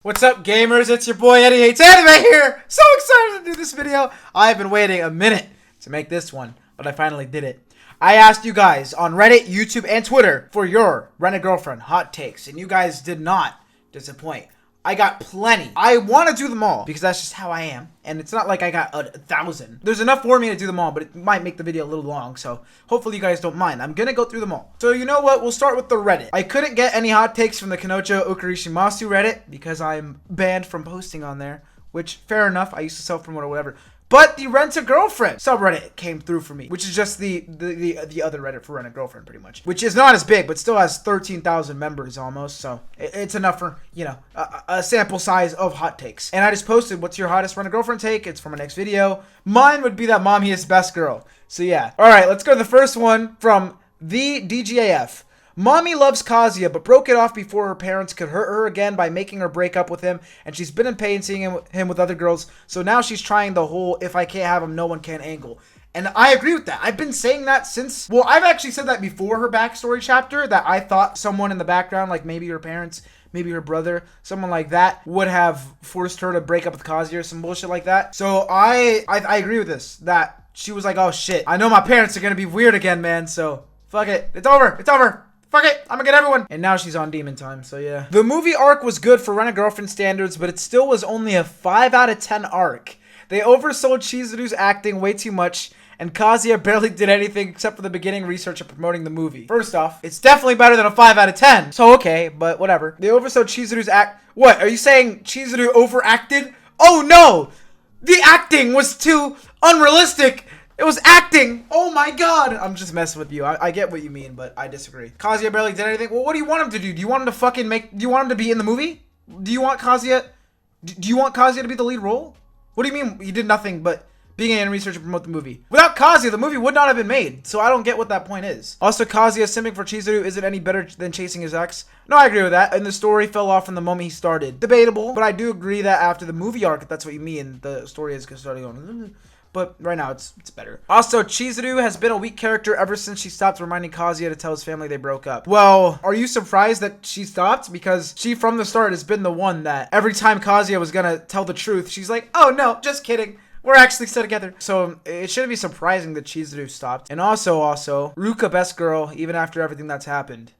What's up, gamers? It's your boy Eddie Hates Anime here! So excited to do this video! I've been waiting a minute to make this one, but I finally did it. I asked you guys on Reddit, YouTube, and Twitter for your Rent a Girlfriend hot takes, and you guys did not disappoint. I got plenty. I want to do them all because that's just how I am. And it's not like I got 1,000. There's enough for me to do them all, but it might make the video a little long. So hopefully you guys don't mind. I'm going to go through them all. So you know what? We'll start with the Reddit. I couldn't get any hot takes from the Kanocho Okarishimasu Reddit because I'm banned from posting on there. Which, fair enough. I used to self-promote or whatever. But the Rent a Girlfriend subreddit came through for me, which is just the other Reddit for Rent a Girlfriend, pretty much. Which is not as big, but still has 13,000 members almost, so it's enough for, you know, a sample size of hot takes. And I just posted, what's your hottest Rent a Girlfriend take? It's for my next video. Mine would be that Mommy is best girl. So yeah. Alright, let's go to the first one from the DGAF. Mommy loves Kazuya, but broke it off before her parents could hurt her again by making her break up with him, and she's been in pain seeing him with other girls, so now she's trying the whole if I can't have him, no one can angle. And I agree with that. I've been saying that since, well, I've actually said that before her backstory chapter, that I thought someone in the background, like maybe her parents, maybe her brother, someone like that, would have forced her to break up with Kazuya or some bullshit like that. So I agree with this, that she was like, oh shit, I know my parents are gonna be weird again, man, so fuck it. It's over. It's over. Fuck it, I'm gonna get everyone. And now she's on demon time, so yeah. The movie arc was good for Rent a Girlfriend standards, but it still was only a 5 out of 10 arc. They oversold Chizuru's acting way too much, and Kazuya barely did anything except for the beginning research and promoting the movie. First off, it's definitely better than a 5 out of 10. So okay, but whatever. They oversold Chizuru's What, are you saying Chizuru overacted? Oh no! The acting was too unrealistic! It was acting! Oh my god! I'm just messing with you. I get what you mean, but I disagree. Kazuya barely did anything? Well, what do you want him to do? Do you want him to fucking do you want him to be in the movie? Do you want Kazuya to be the lead role? What do you mean he did nothing but being in research and promote the movie? Without Kazuya, the movie would not have been made, so I don't get what that point is. Also, Kazuya simping for Chizuru isn't any better than chasing his ex. No, I agree with that, and the story fell off from the moment he started. Debatable, but I do agree that after the movie arc, if that's what you mean, the story is starting on. But right now, it's better. Also, Chizuru has been a weak character ever since she stopped reminding Kazuya to tell his family they broke up. Well, are you surprised that she stopped? Because she, from the start, has been the one that every time Kazuya was gonna tell the truth, she's like, oh no, just kidding. We're actually still together. So, it shouldn't be surprising that Chizuru stopped. And also, Ruka best girl, even after everything that's happened.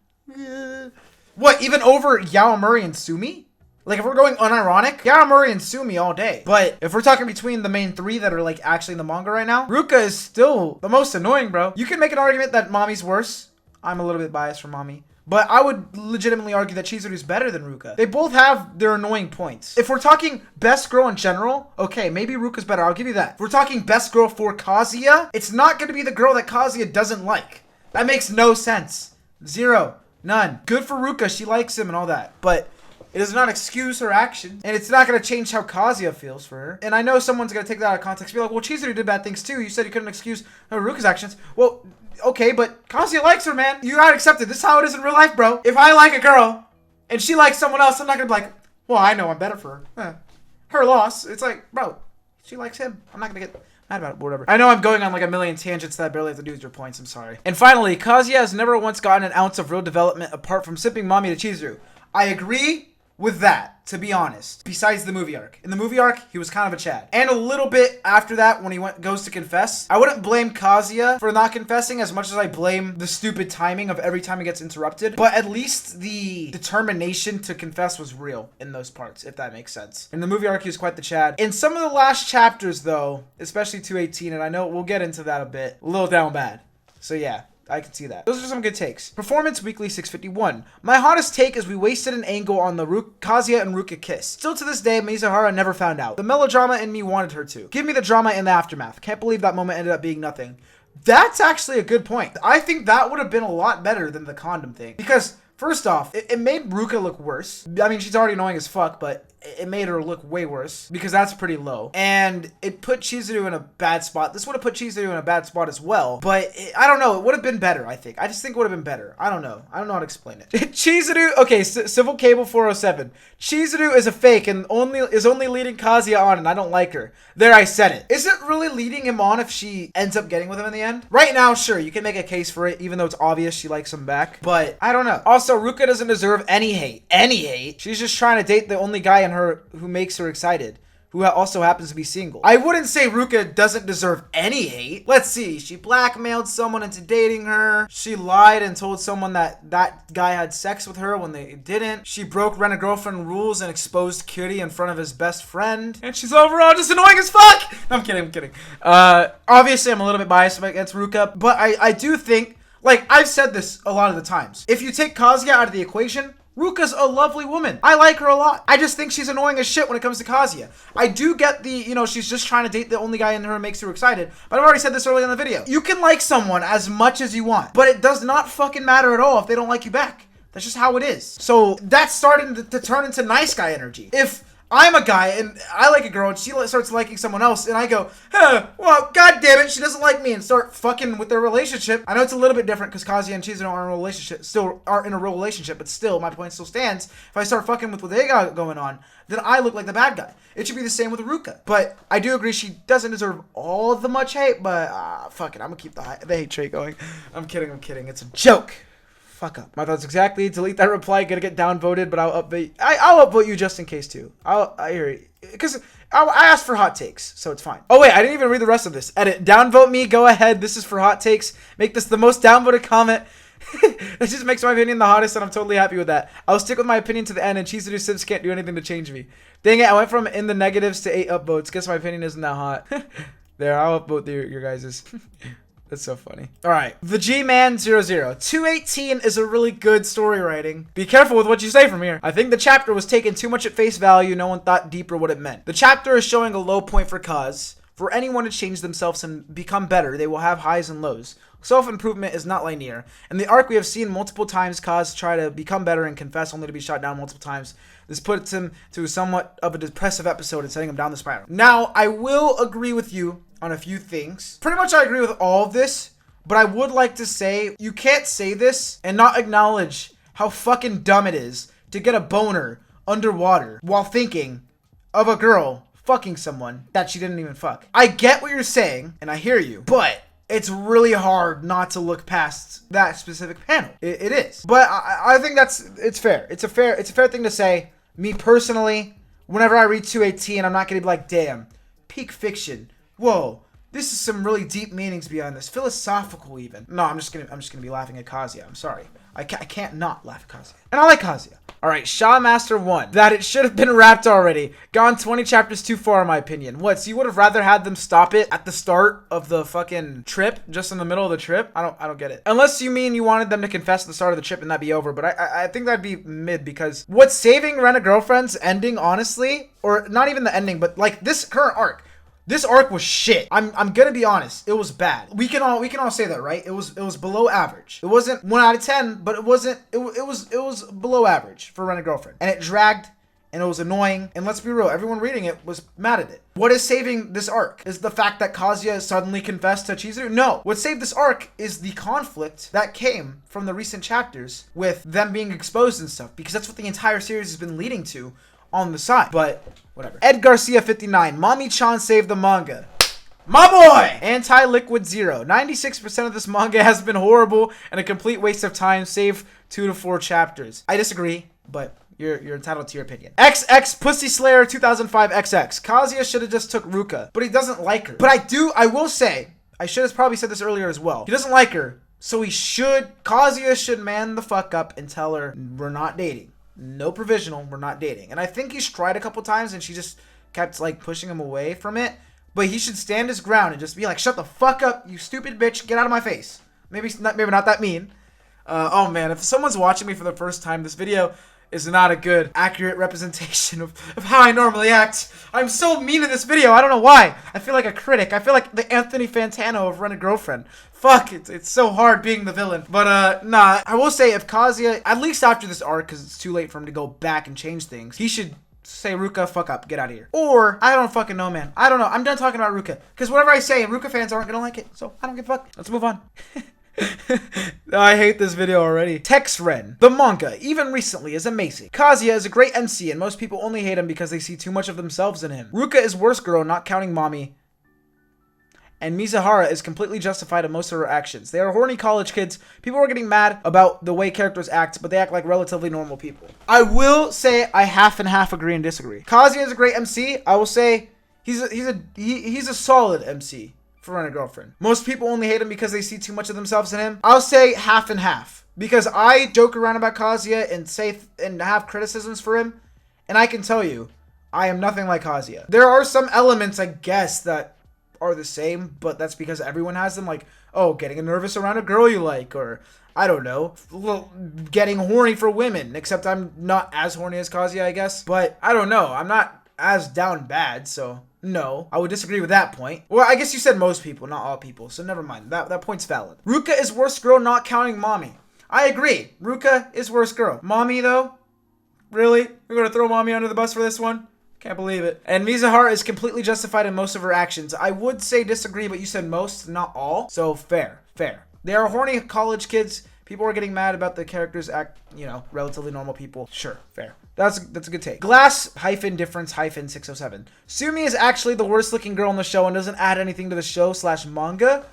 What, even over Yaomuri and Sumi? Like, if we're going unironic, Yaomuri and Sumi all day. But if we're talking between the main three that are, like, actually in the manga right now, Ruka is still the most annoying, bro. You can make an argument that Mommy's worse. I'm a little bit biased for Mommy. But I would legitimately argue that Chizuru's better than Ruka. They both have their annoying points. If we're talking best girl in general, okay, maybe Ruka's better. I'll give you that. If we're talking best girl for Kazuya, it's not going to be the girl that Kazuya doesn't like. That makes no sense. Zero. None. Good for Ruka. She likes him and all that. But it does not excuse her action, and it's not going to change how Kazuya feels for her. And I know someone's going to take that out of context and be like, well, Chizuru did bad things too. You said you couldn't excuse Ruka's actions. Well, okay, but Kazuya likes her, man. You gotta accept it. This is how it is in real life, bro. If I like a girl, and she likes someone else, I'm not going to be like, well, I know I'm better for her. Her loss. It's like, bro, she likes him. I'm not going to get mad about it, whatever. I know I'm going on like a million tangents that I barely have to do with your points. I'm sorry. And finally, Kazuya has never once gotten an ounce of real development apart from sipping Mommy to Chizuru. I agree with that, to be honest, besides the movie arc. In the movie arc, he was kind of a Chad. And a little bit after that, when he goes to confess, I wouldn't blame Kazuya for not confessing as much as I blame the stupid timing of every time he gets interrupted. But at least the determination to confess was real in those parts, if that makes sense. In the movie arc, he was quite the Chad. In some of the last chapters, though, especially 218, and I know we'll get into that a bit, a little down bad. So yeah, I can see that. Those are some good takes. Performance Weekly 651. My hottest take is we wasted an angle on the Kazuya and Ruka kiss. Still to this day, Mizuhara never found out. The melodrama in me wanted her to. Give me the drama in the aftermath. Can't believe that moment ended up being nothing. That's actually a good point. I think that would have been a lot better than the condom thing. Because, first off, it made Ruka look worse. I mean, she's already annoying as fuck, but it made her look way worse because that's pretty low. And it put Chizuru in a bad spot. This would have put Chizuru in a bad spot as well. But I don't know. It would have been better, I think. I just think it would have been better. I don't know. I don't know how to explain it. Chizuru, okay, Civil Cable 407. Chizuru is a fake and is only leading Kazuya on, and I don't like her. There, I said it. Is it really leading him on if she ends up getting with him in the end? Right now, sure, you can make a case for it, even though it's obvious she likes him back. But I don't know. Also, Ruka doesn't deserve any hate. Any hate. She's just trying to date the only guy in in her who makes her excited, who also happens to be single. I wouldn't say Ruka doesn't deserve any hate. Let's see. She blackmailed someone into dating her. She lied and told someone that that guy had sex with her when they didn't. She broke Rent-A-Girlfriend rules and exposed Cutie in front of his best friend. And she's overall just annoying as fuck. No, I'm kidding. Obviously, I'm a little bit biased against Ruka, but I do think, like, I've said this a lot of the times. If you take Kazuya out of the equation, Ruka's a lovely woman. I like her a lot. I just think she's annoying as shit when it comes to Kazuya. I do get the, she's just trying to date the only guy in her who makes her excited. But I've already said this earlier in the video. You can like someone as much as you want, but it does not fucking matter at all if they don't like you back. That's just how it is. So that's starting to turn into nice guy energy. If I'm a guy and I like a girl and she starts liking someone else and I go, well, god damn it, she doesn't like me, and start fucking with their relationship. I know it's a little bit different because Kazuya and Chizuru aren't in a relationship, still aren't in a real relationship, but still, my point still stands. If I start fucking with what they got going on, then I look like the bad guy. It should be the same with Ruka. But I do agree she doesn't deserve all the much hate, but fuck it, I'm gonna keep the hate trait going. I'm kidding. It's a joke. Fuck up. My thoughts exactly. Delete that reply. Gonna get downvoted, but I'll upvote. I'll upvote you just in case too. I hear you because I asked for hot takes, so it's fine. Oh wait, I didn't even read the rest of this. Edit. Downvote me. Go ahead. This is for hot takes. Make this the most downvoted comment. It just makes my opinion the hottest, and I'm totally happy with that. I'll stick with my opinion to the end, and Chizuru Sips can't do anything to change me. Dang it! I went from in the negatives to 8 upvotes. Guess my opinion isn't that hot. There, I'll upvote your guys's. That's so funny. All right. The G-Man 00. 218 is a really good story writing. Be careful with what you say from here. I think the chapter was taken too much at face value. No one thought deeper what it meant. The chapter is showing a low point for Kaz. For anyone to change themselves and become better, they will have highs and lows. Self-improvement is not linear. In the arc, we have seen multiple times Kaz try to become better and confess only to be shot down multiple times. This puts him to somewhat of a depressive episode and setting him down the spiral. Now, I will agree with you on a few things. Pretty much I agree with all of this, but I would like to say you can't say this and not acknowledge how fucking dumb it is to get a boner underwater while thinking of a girl fucking someone that she didn't even fuck. I get what you're saying, and I hear you, but it's really hard not to look past that specific panel. It is. But I think it's fair. It's a fair thing to say. Me personally, whenever I read 218, I'm not gonna be like, damn, peak fiction. Whoa, this is some really deep meanings behind this. Philosophical even. No, I'm just gonna be laughing at Kazuya. I'm sorry. I can't not laugh at Kazuya. And I like Kazuya. Alright, Shaw Master 1. That it should have been wrapped already. Gone 20 chapters too far in my opinion. What, so you would have rather had them stop it at the start of the fucking trip? Just in the middle of the trip? I don't get it. Unless you mean you wanted them to confess at the start of the trip and that'd be over. But I think that'd be mid, because what's saving Rent-A-Girlfriend's ending, honestly, or not even the ending, but like this current arc. This arc was shit. I'm gonna be honest. It was bad. We can all say that, right? It was below average. It wasn't 1 out of 10, but it was below average for Rent-A-Girlfriend. And it dragged, and it was annoying. And let's be real, everyone reading it was mad at it. What is saving this arc? Is the fact that Kazuya suddenly confessed to Chizuru? No. What saved this arc is the conflict that came from the recent chapters with them being exposed and stuff, because that's what the entire series has been leading to on the side. But whatever. Ed Garcia 59. Mommy-chan saved the manga. My boy! Anti-Liquid 0. 96% of this manga has been horrible and a complete waste of time, save 2 to 4 chapters. I disagree, but you're entitled to your opinion. XX Pussy Slayer 2005 XX. Kazuya should have just took Ruka, but he doesn't like her. But I will say, I should have probably said this earlier as well. He doesn't like her, so Kazuya should man the fuck up and tell her, we're not dating. No provisional, we're not dating. And I think he's tried a couple times and she just kept like pushing him away from it. But he should stand his ground and just be like, shut the fuck up, you stupid bitch, get out of my face. Maybe not that mean. Oh man, if someone's watching me for the first time, this video is not a good, accurate representation of how I normally act. I'm so mean in this video, I don't know why. I feel like a critic. I feel like the Anthony Fantano of Rent-A-Girlfriend. Fuck, it's so hard being the villain. But, nah, I will say if Kazuya, at least after this arc, because it's too late for him to go back and change things, he should say, Ruka, fuck up, get out of here. Or, I don't fucking know, man. I don't know. I'm done talking about Ruka. Because whatever I say, Ruka fans aren't gonna like it. So, I don't give a fuck. Let's move on. I hate this video already. Tex Ren. The manga, even recently, is amazing. Kazuya is a great MC, and most people only hate him because they see too much of themselves in him. Ruka is worse girl, not counting mommy. and Mizuhara is completely justified in most of her actions. They are horny college kids. People are getting mad about the way characters act, but they act like relatively normal people. I will say I half and half agree and disagree. Kazuya is a great MC. I will say he's a solid MC for Rent a Girlfriend. Most people only hate him because they see too much of themselves in him. I'll say half and half because I joke around about Kazuya and say and have criticisms for him, and I can tell you, I am nothing like Kazuya. There are some elements, I guess, that are the same, but that's because everyone has them, like, oh, getting nervous around a girl you like, or, I don't know, getting horny for women, except I'm not as horny as Kazuya, I guess, but I don't know, I'm not as down bad, so no, I would disagree with that point. Well, I guess you said most people, not all people, so never mind, that point's valid. Ruka is worst girl, not counting Mommy. I agree, Ruka is worst girl. Mommy, though? Really? We're gonna throw Mommy under the bus for this one? Can't believe it. And Mizuhara is completely justified in most of her actions. I would say disagree, but you said most, not all. So fair. They are horny college kids. People are getting mad about the characters act, relatively normal people. Sure, fair. That's a good take. Glass-difference-607. Sumi is actually the worst looking girl in the show and doesn't add anything to the show / manga.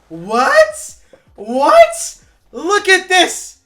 What? Look at this.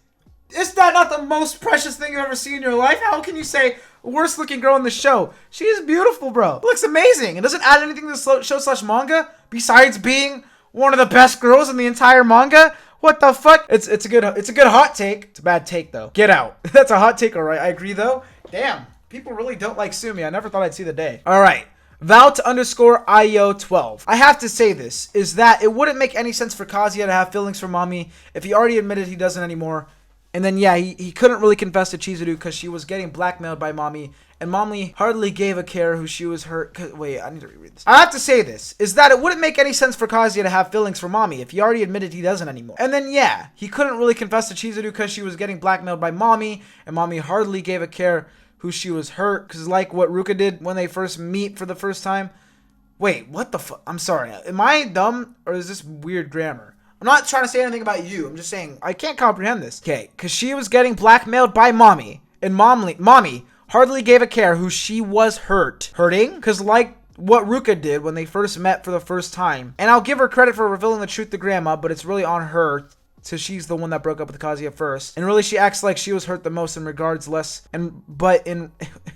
Is that not the most precious thing you've ever seen in your life? How can you say worst looking girl in the show? She is beautiful, bro. Looks amazing. It doesn't add anything to the show / manga besides being one of the best girls in the entire manga. What the fuck? It's a good hot take. It's a bad take though. Get out. That's a hot take, alright. I agree though. Damn. People really don't like Sumi. I never thought I'd see the day. Alright. Vault_IO12. I have to say this, is that it wouldn't make any sense for Kazuya to have feelings for Mommy if he already admitted he doesn't anymore. And then, yeah, he couldn't really confess to Chizuru because she was getting blackmailed by Mommy, and Mommy hardly gave a care who she was hurt. Wait, I need to reread this. I have to say this, is that it wouldn't make any sense for Kazuya to have feelings for Mommy if he already admitted he doesn't anymore. And then, yeah, he couldn't really confess to Chizuru because she was getting blackmailed by Mommy, and Mommy hardly gave a care who she was hurt, because like what Ruka did when they first meet for the first time. Wait, what the fuck? I'm sorry. Am I dumb, or is this weird grammar? I'm not trying to say anything about you. I'm just saying, I can't comprehend this. Okay, because she was getting blackmailed by Mommy, and Mommy hardly gave a care who she was hurting, because like what Ruka did when they first met for the first time, and I'll give her credit for revealing the truth to Grandma, but it's really on her, so she's the one that broke up with Kazuya first, and really she acts like she was hurt the most in regards less,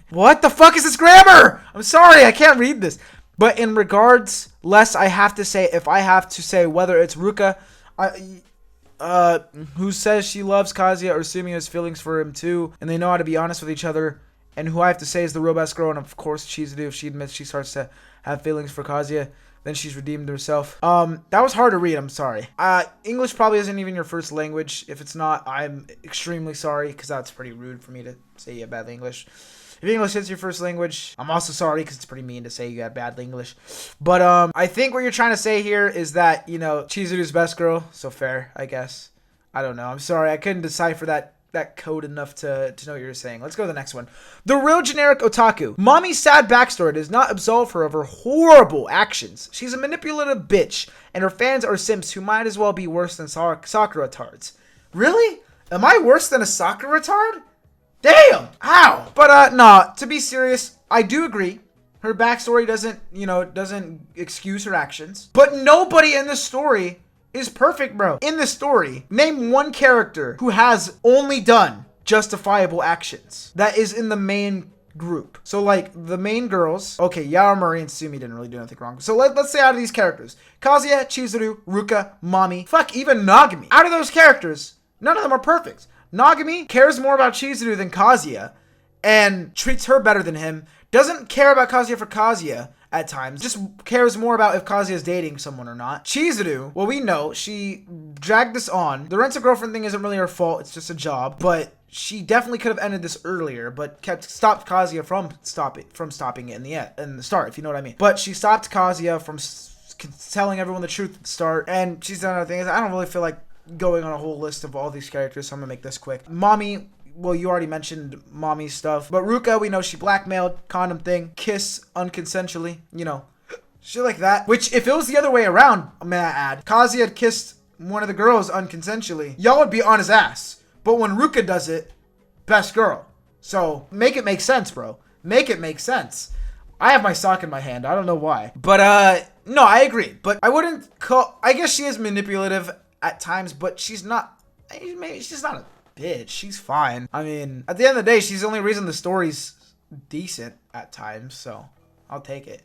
what the fuck is this grammar? I'm sorry, I can't read this. But in regards less, I have to say, if I have to say whether it's Ruka, who says she loves Kazuya, or Sumi has feelings for him too, and they know how to be honest with each other, and who I have to say is the real best girl, and of course Chizuru, if she admits she starts to have feelings for Kazuya, then she's redeemed herself. That was hard to read, I'm sorry. English probably isn't even your first language. If it's not, I'm extremely sorry, because that's pretty rude for me to say you have bad English. If English is your first language, I'm also sorry because it's pretty mean to say you got bad English. But I think what you're trying to say here is that, Chizuru's best girl. So fair, I guess. I don't know. I'm sorry. I couldn't decipher that code enough to know what you're saying. Let's go to the next one. The real generic otaku. Mommy's sad backstory does not absolve her of her horrible actions. She's a manipulative bitch, and her fans are simps who might as well be worse than Sakura retards. Really? Am I worse than a Sakura retard? Damn! Ow! But, nah, to be serious, I do agree. Her backstory doesn't excuse her actions. But nobody in the story is perfect, bro. In the story, name one character who has only done justifiable actions that is in the main group. So, like, the main girls, okay, Yaomori and Sumi didn't really do anything wrong. So, let's say out of these characters, Kazuya, Chizuru, Ruka, Mommy, fuck, even Nagami. Out of those characters, none of them are perfect. Nagami cares more about Chizuru than Kazuya and treats her better than him. Doesn't care about Kazuya for Kazuya at times. Just cares more about if Kazuya is dating someone or not. Chizuru, well, we know she dragged this on. The rent-a-girlfriend thing isn't really her fault. It's just a job. But she definitely could have ended this earlier, but stopped Kazuya from stopping it in the start, if you know what I mean. But she stopped Kazuya from telling everyone the truth at the start, and she's done other things. I don't really feel like going on a whole list of all these characters, so I'm gonna make this quick. Mommy, well, you already mentioned Mommy's stuff, but Ruka, we know she blackmailed, condom thing, kiss unconsensually, shit like that. Which, if it was the other way around, may I add, Kazuya had kissed one of the girls unconsensually, y'all would be on his ass. But when Ruka does it, best girl. So make it make sense, bro. Make it make sense. I have my sock in my hand. I don't know why. But, no, I agree. But I wouldn't call... I guess she is manipulative at times, but she's not... Maybe she's not a bitch. She's fine. I mean, at the end of the day, she's the only reason the story's decent at times, so I'll take it.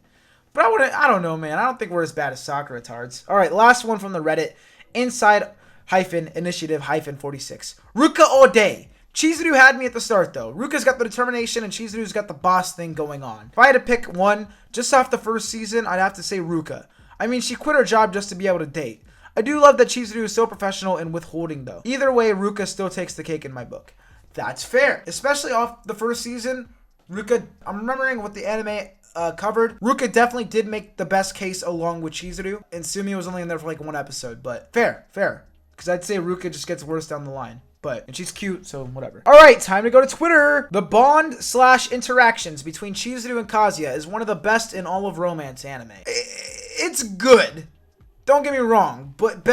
But I don't know, man. I don't think we're as bad as soccer retards. All right, last one from the Reddit. Inside-initiative-46. Ruka all day. Chizuru had me at the start, though. Ruka's got the determination, and Chizuru's got the boss thing going on. If I had to pick one, just off the first season, I'd have to say Ruka. I mean, she quit her job just to be able to date. I do love that Chizuru is so professional in withholding, though. Either way, Ruka still takes the cake in my book. That's fair. Especially off the first season, Ruka, I'm remembering what the anime covered. Ruka definitely did make the best case along with Chizuru, and Sumi was only in there for like one episode, but fair. Because I'd say Ruka just gets worse down the line. And she's cute, so whatever. All right, time to go to Twitter. The bond/interactions between Chizuru and Kazuya is one of the best in all of romance anime. It's good. Don't get me wrong, but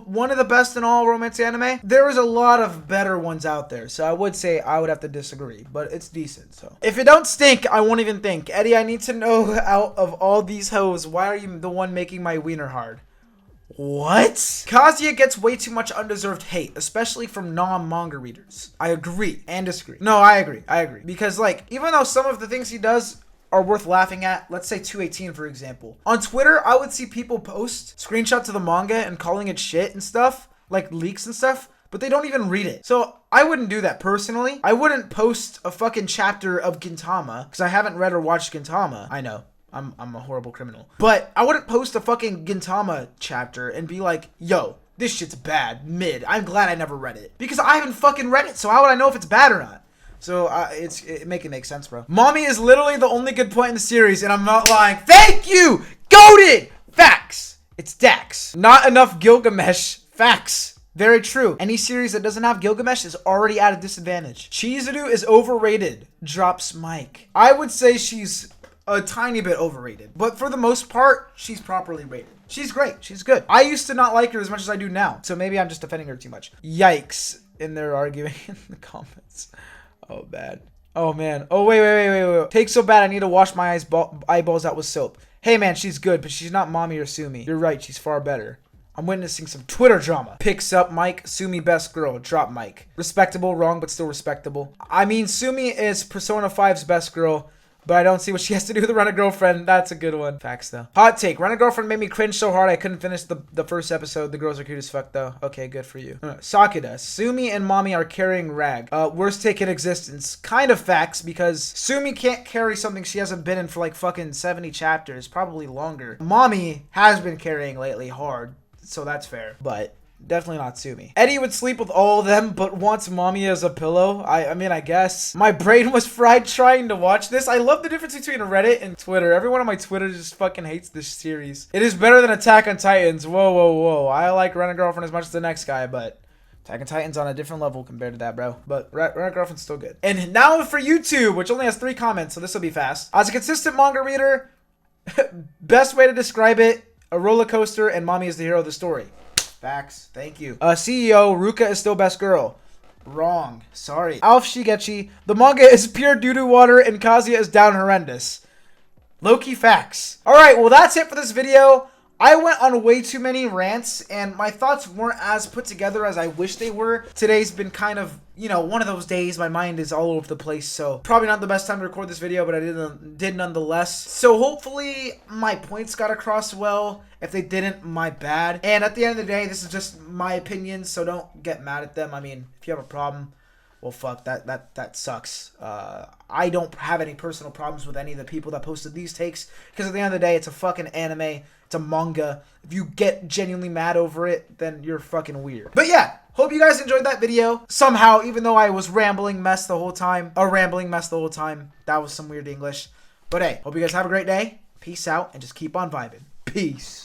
one of the best in all romance anime. There is a lot of better ones out there, so I would say I would have to disagree, but it's decent. So if it don't stink, I won't even think. Eddie, I need to know, out of all these hoes, why are you the one making my wiener hard? What? Kazuya gets way too much undeserved hate, especially from non-manga readers. I agree and disagree. No, I agree. Because, like, even though some of the things he does are worth laughing at, let's say 218, for example. On Twitter, I would see people post screenshots of the manga and calling it shit and stuff, like leaks and stuff, but they don't even read it. So I wouldn't do that personally. I wouldn't post a fucking chapter of Gintama, because I haven't read or watched Gintama. I know. I'm a horrible criminal. But I wouldn't post a fucking Gintama chapter and be like, yo, this shit's bad, mid. I'm glad I never read it. Because I haven't fucking read it, so how would I know if it's bad or not? So it makes sense, bro. Mommy is literally the only good point in the series, and I'm not lying. Thank you! Goated! Facts. It's Dax. Not enough Gilgamesh. Facts. Very true. Any series that doesn't have Gilgamesh is already at a disadvantage. Chizuru is overrated. Drops Mike. I would say she's a tiny bit overrated, but for the most part, she's properly rated. She's great. She's good. I used to not like her as much as I do now, so maybe I'm just defending her too much. Yikes. And they're arguing in the comments. Oh, bad. Oh, man. Oh, wait. Take so bad I need to wash my eyeballs out with soap. Hey, man, she's good, but she's not Mommy or Sumi. You're right. She's far better. I'm witnessing some Twitter drama. Picks up Mike. Sumi best girl. Drop Mike. Respectable. Wrong, but still respectable. I mean, Sumi is Persona 5's best girl, but I don't see what she has to do with Rent-A-Girlfriend. That's a good one. Facts, though. Hot take. Rent-A-Girlfriend made me cringe so hard I couldn't finish the first episode. The girls are cute as fuck, though. Okay, good for you. Sakura. Sumi and Mommy are carrying Rag. Worst take in existence. Kind of facts, because Sumi can't carry something she hasn't been in for like fucking 70 chapters. Probably longer. Mommy has been carrying lately hard, so that's fair. But definitely not Sumi. Eddie would sleep with all of them, but wants Mommy as a pillow. I mean, I guess. My brain was fried trying to watch this. I love the difference between Reddit and Twitter. Everyone on my Twitter just fucking hates this series. It is better than Attack on Titans. Whoa. I like Rent-A-Girlfriend as much as the next guy, but Attack on Titan's on a different level compared to that, bro. But Rent-A-Girlfriend's still good. And now for YouTube, which only has 3 comments, so this will be fast. As a consistent manga reader, best way to describe it, a roller coaster, and Mommy is the hero of the story. Facts. Thank you. CEO, Ruka is still best girl. Wrong. Sorry. Alf Shigechi, the manga is pure doo-doo water and Kazuya is down horrendous. Low-key facts. Alright, well that's it for this video. I went on way too many rants, and my thoughts weren't as put together as I wish they were. Today's been kind of, you know, one of those days. My mind is all over the place, so probably not the best time to record this video, but I did nonetheless. So hopefully my points got across well. If they didn't, my bad. And at the end of the day, this is just my opinion, so don't get mad at them. I mean, if you have a problem, well, fuck, that sucks. I don't have any personal problems with any of the people that posted these takes, because at the end of the day, it's a fucking anime. It's a manga. If you get genuinely mad over it, then you're fucking weird. But yeah, hope you guys enjoyed that video. Somehow, even though I was rambling mess the whole time. That was some weird English. But hey, hope you guys have a great day. Peace out, and just keep on vibing. Peace.